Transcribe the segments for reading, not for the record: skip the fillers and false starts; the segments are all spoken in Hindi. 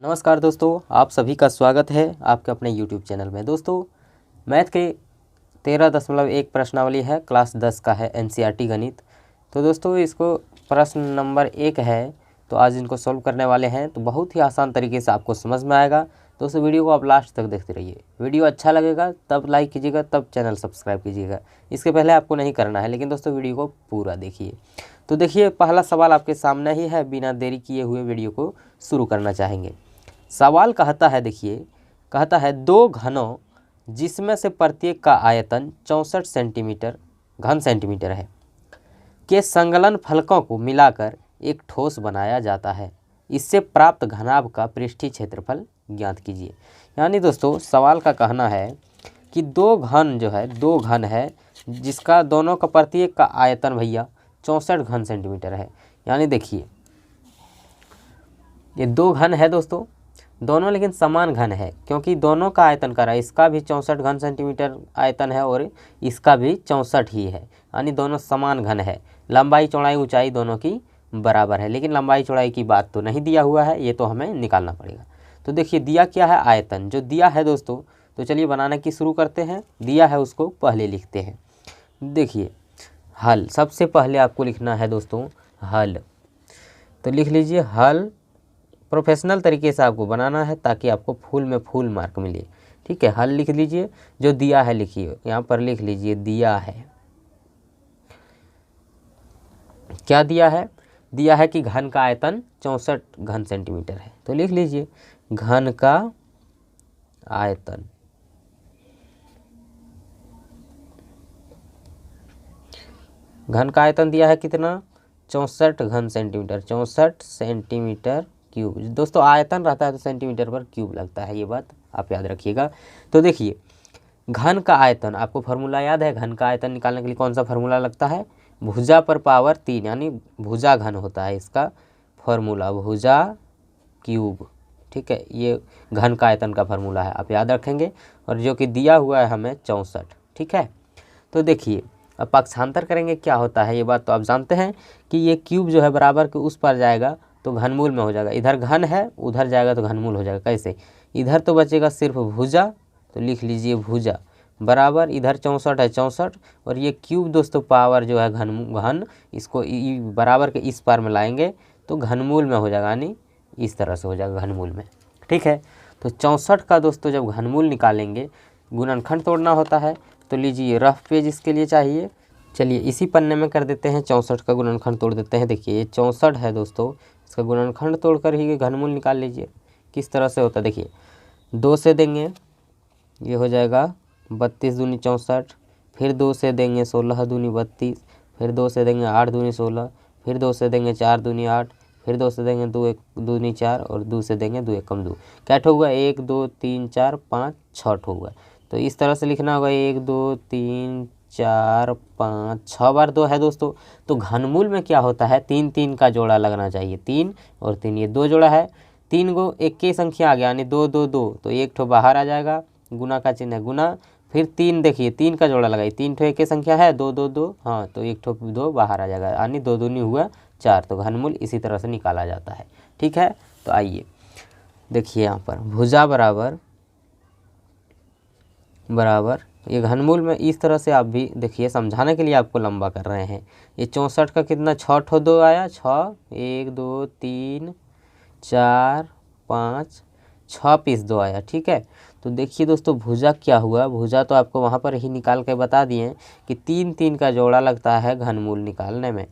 नमस्कार दोस्तों, आप सभी का स्वागत है आपके अपने YouTube चैनल में। दोस्तों, मैथ के 13.1 प्रश्नावली है, क्लास 10 का है, NCERT गणित। तो दोस्तों इसको प्रश्न नंबर 1 है, तो आज इनको सॉल्व करने वाले हैं। तो बहुत ही आसान तरीके से आपको समझ में आएगा। दोस्तों वीडियो को आप लास्ट तक देखते रहिए। वीडियो अच्छा लगेगा तब लाइक कीजिएगा, तब चैनल सब्सक्राइब कीजिएगा। इसके पहले आपको नहीं करना है, लेकिन दोस्तों वीडियो को पूरा देखिए। तो देखिए, पहला सवाल आपके सामने ही है। बिना देरी किए हुए वीडियो को शुरू करना चाहेंगे। सवाल कहता है, देखिए कहता है, दो घनों जिसमें से प्रत्येक का आयतन 64 सेंटीमीटर घन सेंटीमीटर है के संकलन फलकों को मिलाकर एक ठोस बनाया जाता है। इससे प्राप्त घनाभ का पृष्ठीय क्षेत्रफल ज्ञात कीजिए। यानी दोस्तों सवाल का कहना है कि दो घन है जिसका दोनों का प्रत्येक का आयतन भैया 64 घन सेंटीमीटर है। यानी देखिए ये दो घन है दोस्तों, दोनों लेकिन समान घन है, क्योंकि दोनों का आयतन करा, इसका भी 64 घन सेंटीमीटर आयतन है और इसका भी 64 ही है। यानी दोनों समान घन है। लंबाई चौड़ाई ऊंचाई दोनों की बराबर है, लेकिन लंबाई चौड़ाई की बात तो नहीं दिया हुआ है, ये तो हमें निकालना पड़ेगा। तो देखिए दिया क्या है, आयतन जो दिया है दोस्तों। तो चलिए बनाने की शुरू करते हैं। दिया है उसको पहले लिखते हैं। देखिए हल, सबसे पहले आपको लिखना है दोस्तों हल। तो लिख लीजिए हल। प्रोफेशनल तरीके से आपको बनाना है ताकि आपको फुल में फुल मार्क मिले। ठीक है, हल लिख लीजिए। जो दिया है लिखिए, यहाँ पर लिख लीजिए दिया है। क्या दिया है? दिया है कि घन का आयतन 64 घन सेंटीमीटर है। तो लिख लीजिए घन का आयतन, घन का आयतन दिया है कितना? 64 घन सेंटीमीटर, 64 सेंटीमीटर क्यूब। दोस्तों आयतन रहता है तो सेंटीमीटर पर क्यूब लगता है, ये बात आप याद रखिएगा। तो देखिए घन का आयतन, आपको फार्मूला याद है? घन का आयतन निकालने के लिए कौन सा फार्मूला लगता है? भुजा पर पावर 3, यानी भुजा घन होता है इसका फार्मूला, भुजा क्यूब। ठीक है, ये घन का आयतन का फार्मूला है, आप याद रखेंगे। और जो कि दिया हुआ है हमें 64। ठीक है, तो देखिए अब पक्षांतर करेंगे क्या होता है, ये बात तो आप जानते हैं कि ये क्यूब जो है बराबर के उस पर जाएगा तो घनमूल में हो जाएगा। इधर घन है उधर जाएगा तो घनमूल हो जाएगा। कैसे? इधर तो बचेगा सिर्फ भुजा, तो लिख लीजिए भुजा बराबर, इधर 64 है 64, और ये क्यूब दोस्तों पावर जो है घन इसको बराबर के इस पार में लाएंगे तो घनमूल में हो जाएगा, यानी इस तरह से हो जाएगा घनमूल में। ठीक है, तो 64 का दोस्तों जब घनमूल निकालेंगे, गुणनखंड तोड़ना होता है। तो लीजिए रफ पेज इसके लिए चाहिए। चलिए इसी पन्ने में कर देते हैं, 64 का गुणनखंड तोड़ देते हैं। देखिए ये 64 है दोस्तों, इसका गुणनखंड तोड़कर ही घनमूल निकाल लीजिए। किस तरह से होता है देखिए, 2 से देंगे ये हो जाएगा 32 दूनी 64, फिर 2 से देंगे 16 दूनी 32, फिर 2 से देंगे 8 दूनी 16, फिर 2 से देंगे 4 दूनी 8, फिर 2 से देंगे 2 दूनी 4, और 2 से देंगे 2 एकम 2। क्या ठो हुआ? 1 2 3 4 5 6 ठो हुआ। तो इस तरह से लिखना होगा 1 2 3 4 5 6 बार 2 है दोस्तों। तो घनमूल में क्या होता है, 3 3 का जोड़ा लगना चाहिए, 3 और 3, ये 2 जोड़ा है। 3 को एक की संख्या आ गया, यानी 2 2 2, तो एक ठो बाहर आ जाएगा, गुना का चिन्ह है गुना। फिर 3 देखिए 3 का जोड़ा लगाइए, 3 ठो एक की संख्या है, 2 2 2, हाँ तो एक ठो 2 बाहर आ जाएगा, यानी 2 दूनी हुआ 4। तो घनमूल इसी तरह से निकाला जाता है। ठीक है, तो आइए देखिए यहाँ पर भुजा बराबर ये घनमूल में इस तरह से आप भी देखिए, समझाने के लिए आपको लंबा कर रहे हैं। ये 64 का कितना 6 ठो 2 आया, 6 1 2 3 4 5 6 पीस 2 आया। ठीक है, तो देखिए दोस्तों भुजा क्या हुआ, भुजा तो आपको वहाँ पर ही निकाल के बता दिए कि 3 3 का जोड़ा लगता है घनमूल निकालने में।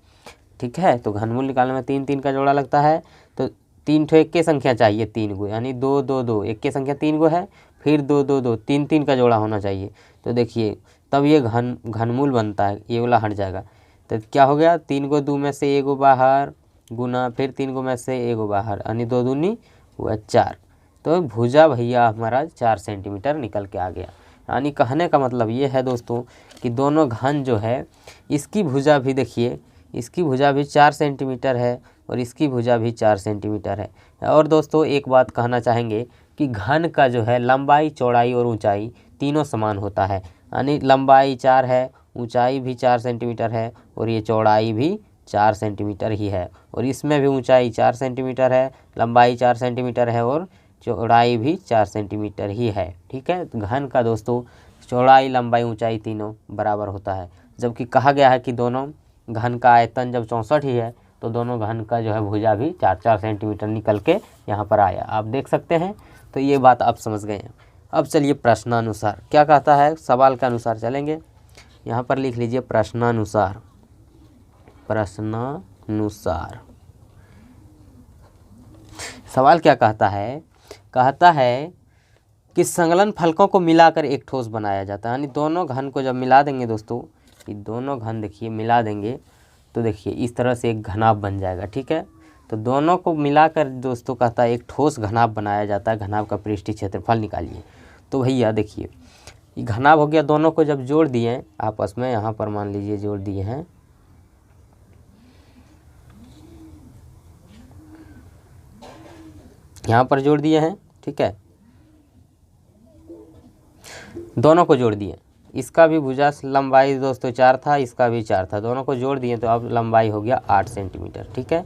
ठीक है, तो घनमूल निकालने में 3 3 का जोड़ा लगता है। तो 3 ठो एक के संख्या चाहिए 3 गो, यानी 2 2 2, एक के संख्या 3 गो है, फिर 2 2 2, 3 3 का जोड़ा होना चाहिए। तो देखिए तब ये घनमूल बनता है, ये वाला हट जाएगा। तो क्या हो गया, 3 गो 2 में से एगो बाहर, गुना फिर 3 गो में से एगो बाहर, यानी 2 दूनी हुआ 4। तो भुजा भैया हमारा 4 सेंटीमीटर निकल के आ गया। यानी कहने का मतलब ये है दोस्तों कि दोनों घन जो है, इसकी भुजा भी देखिए, इसकी भुजा भी 4 सेंटीमीटर है और इसकी भुजा भी 4 सेंटीमीटर है। और दोस्तों एक बात कहना चाहेंगे कि घन का जो है लंबाई चौड़ाई और ऊंचाई तीनों समान होता है। यानी लंबाई 4 है, ऊंचाई भी 4 सेंटीमीटर है और ये चौड़ाई भी 4 सेंटीमीटर ही है, और इसमें भी ऊंचाई 4 सेंटीमीटर है, लंबाई 4 सेंटीमीटर है और चौड़ाई भी 4 सेंटीमीटर ही है। ठीक है, तो घन का दोस्तों चौड़ाई लंबाई ऊंचाई तीनों बराबर होता है, जबकि कहा गया है कि दोनों घन का आयतन जब 64 ही है तो दोनों घन का जो है भुजा भी 4-4 सेंटीमीटर निकल के यहाँ पर आया, आप देख सकते हैं। तो ये बात आप समझ गए हैं। अब चलिए प्रश्नानुसार क्या कहता है, सवाल के अनुसार चलेंगे। यहाँ पर लिख लीजिए प्रश्नानुसार। प्रश्नानुसार सवाल क्या कहता है, कहता है कि संलग्न फलकों को मिलाकर एक ठोस बनाया जाता है। यानी दोनों घन को जब मिला देंगे दोस्तों, ये दोनों घन देखिए मिला देंगे तो देखिए इस तरह से एक घनाभ बन जाएगा। ठीक है, तो दोनों को मिलाकर दोस्तों कहता है एक ठोस घनाभ बनाया जाता है। घनाभ का पृष्ठीय क्षेत्रफल निकालिए। तो भैया देखिए ये घनाभ हो गया, दोनों को जब जोड़ दिए आपस में, यहाँ पर मान लीजिए जोड़ दिए हैं, यहाँ पर जोड़ दिए हैं। ठीक है, दोनों को जोड़ दिए, इसका भी भुजा लंबाई दोस्तों 4 था, इसका भी 4 था, दोनों को जोड़ दिए तो अब लंबाई हो गया 8 सेंटीमीटर। ठीक है,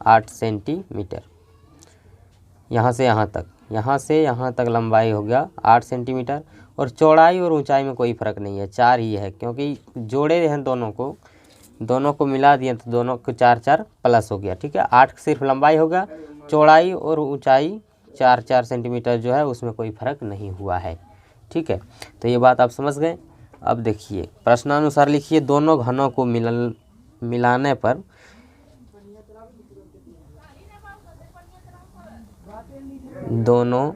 8 सेंटीमीटर। यहाँ से यहाँ तक, यहाँ से यहाँ तक लंबाई हो गया 8 सेंटीमीटर, और चौड़ाई और ऊंचाई में कोई फ़र्क नहीं है, 4 ही है, क्योंकि जोड़े हैं दोनों को मिला दिए तो दोनों को 4-4 प्लस हो गया। ठीक है, 8 सिर्फ लंबाई हो गया, चौड़ाई और ऊंचाई 4-4 सेंटीमीटर जो है उसमें कोई फ़र्क नहीं हुआ है। ठीक है, तो ये बात आप समझ गए। अब देखिए प्रश्नानुसार लिखिए, दोनों घनों को मिलाने पर दोनों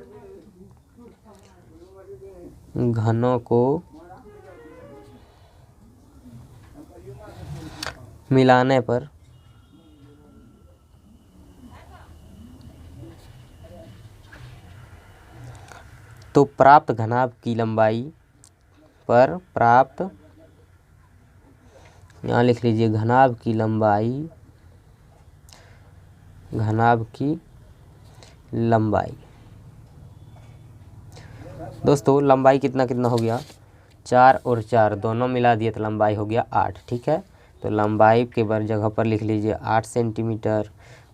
घनों को मिलाने पर तो प्राप्त घनाभ की लंबाई पर प्राप्त, यहाँ लिख लीजिए घनाभ की लंबाई, घनाभ की लंबाई दोस्तों लंबाई कितना कितना हो गया, 4 और 4 दोनों मिला दिए तो लंबाई हो गया 8। ठीक है, तो लंबाई के बार जगह पर लिख लीजिए 8 सेंटीमीटर,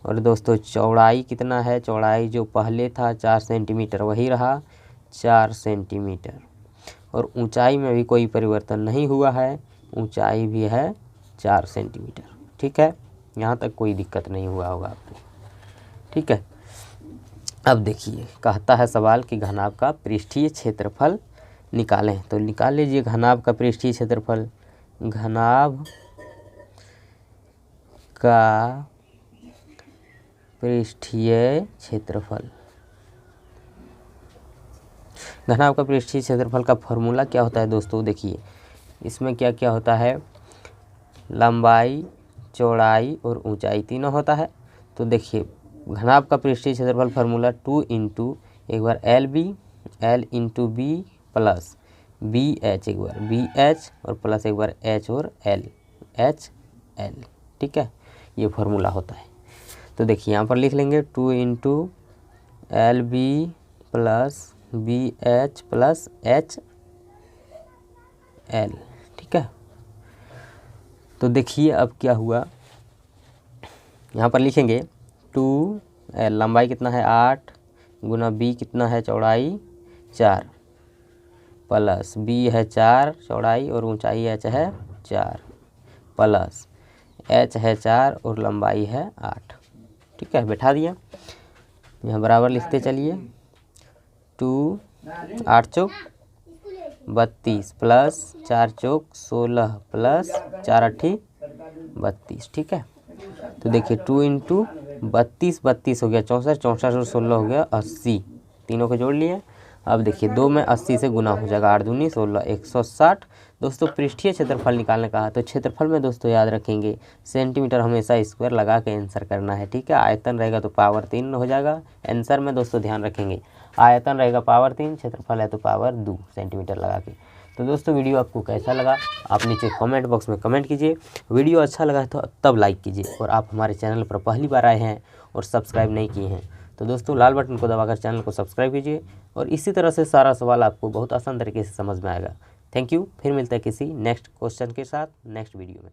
और दोस्तों चौड़ाई कितना है, चौड़ाई जो पहले था 4 सेंटीमीटर वही रहा 4 सेंटीमीटर, और ऊंचाई में भी कोई परिवर्तन नहीं हुआ है, ऊंचाई भी है 4 सेंटीमीटर। ठीक है, यहाँ तक कोई दिक्कत नहीं हुआ होगा आपको। ठीक है, अब देखिए कहता है सवाल कि घनाभ का पृष्ठीय क्षेत्रफल निकालें। तो निकाल लीजिए घनाभ का पृष्ठीय क्षेत्रफल। घनाभ का पृष्ठीय क्षेत्रफल, घनाभ का पृष्ठीय क्षेत्रफल का फॉर्मूला क्या होता है दोस्तों, देखिए इसमें क्या क्या होता है, लंबाई, चौड़ाई और ऊंचाई तीनों होता है। तो देखिए घनाभ का पृष्ठीय क्षेत्रफल फार्मूला 2 इंटू एक बार l into b plus B h, एक बार बी एच और प्लस एक बार एच और एल, एच एल। ठीक है, ये फार्मूला होता है। तो देखिए यहाँ पर लिख लेंगे 2 into L B plus B H plus H L. ठीक है, तो देखिए अब क्या हुआ, यहाँ पर लिखेंगे 2 एल लंबाई कितना है 8 गुना बी कितना है चौड़ाई 4 प्लस बी है 4 चौड़ाई और ऊंचाई एच है 4 प्लस एच है 4 और लंबाई है 8। ठीक है, बैठा दिया, यहाँ बराबर लिखते चलिए 2 8 चौक 32 प्लस 4 चौक 16 प्लस 4 अट्ठी 32। ठीक है, तो देखिए 2 इंटू 32 हो गया 64, 64 और 16 हो गया 80, तीनों को जोड़ लिए। अब देखिए 2 में 80 से गुना हो जाएगा, 8 दूनी 16 160। दोस्तों पृष्ठीय क्षेत्रफल निकालने का है, तो क्षेत्रफल में दोस्तों याद रखेंगे सेंटीमीटर हमेशा स्क्वायर लगा के आंसर करना है। ठीक है, आयतन रहेगा तो पावर 3 हो जाएगा। आंसर में दोस्तों ध्यान रखेंगे आयतन रहेगा पावर 3, क्षेत्रफल है तो पावर 2 सेंटीमीटर लगा के। तो दोस्तों वीडियो आपको कैसा लगा आप नीचे कमेंट बॉक्स में कमेंट कीजिए। वीडियो अच्छा लगा तो तब लाइक कीजिए, और आप हमारे चैनल पर पहली बार आए हैं और सब्सक्राइब नहीं किए हैं तो दोस्तों लाल बटन को दबाकर चैनल को सब्सक्राइब कीजिए, और इसी तरह से सारा सवाल आपको बहुत आसान तरीके से समझ में आएगा। थैंक यू, फिर मिलता है किसी नेक्स्ट क्वेश्चन के साथ नेक्स्ट वीडियो में।